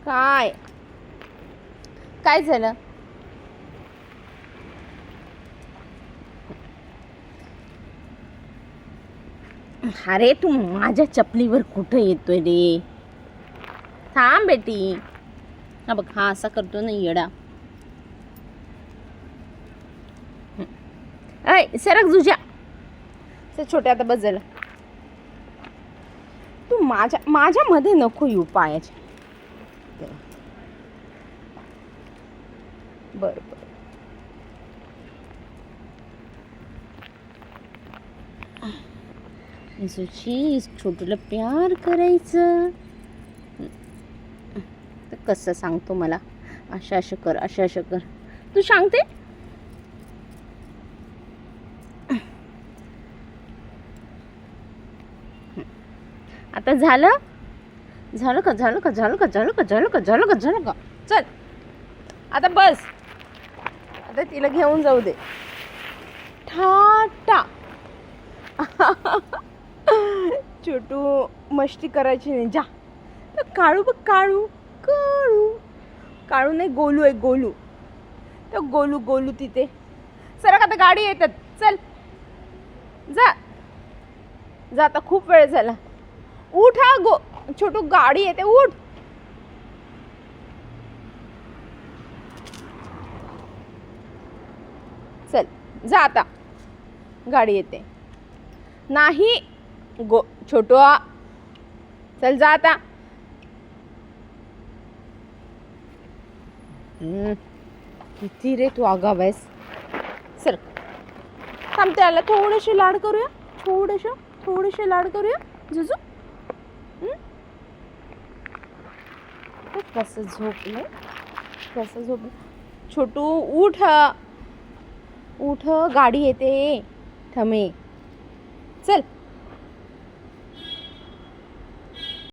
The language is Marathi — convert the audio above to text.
काय काय झालं? अरे तू माझ्या चपलीवर कुठं येतोय रे? थांब बेटी. हा बघ, हा असा करतो ना येडा. ऐ सरक जुजा. छोट्या आता बस झालं. तू माझ्यामध्ये नको येऊ पायाच्या. बरं बरं. सुची छोटूला प्यार करायचं तर कसं सांगतो मला? अशा कर, अशा कर. तू सांगते? आता झालं? झालं का? झालं का? झालं का? झालं का? झालं का? झालं का? झालं का? चल आता बस. आता तिला घेऊन जाऊ दे. टाटा. छोटू मस्ती करायची नाही. जा. काळू बघ, काळू काळू काळू नाही, गोलू आहे, गोलू. तर गोलू गोलू तिथे. सरक आता, गाडी येतात. चल जा जा. आता खूप वेळ झाला. उठ हा छोटू, गाडी येते, उठ. चल जा आता, गाडी येते. नाही छोटू, चल जा आता. किती रे तू आगाव आहेस. सर थांबते, आला. थोडेसे लाड करूया, थोडेसे लाड करूया जुजू. कसं झोपलं, कसं झोपलं. छोटू उठ, उठ, गाडी येते. थमे चल.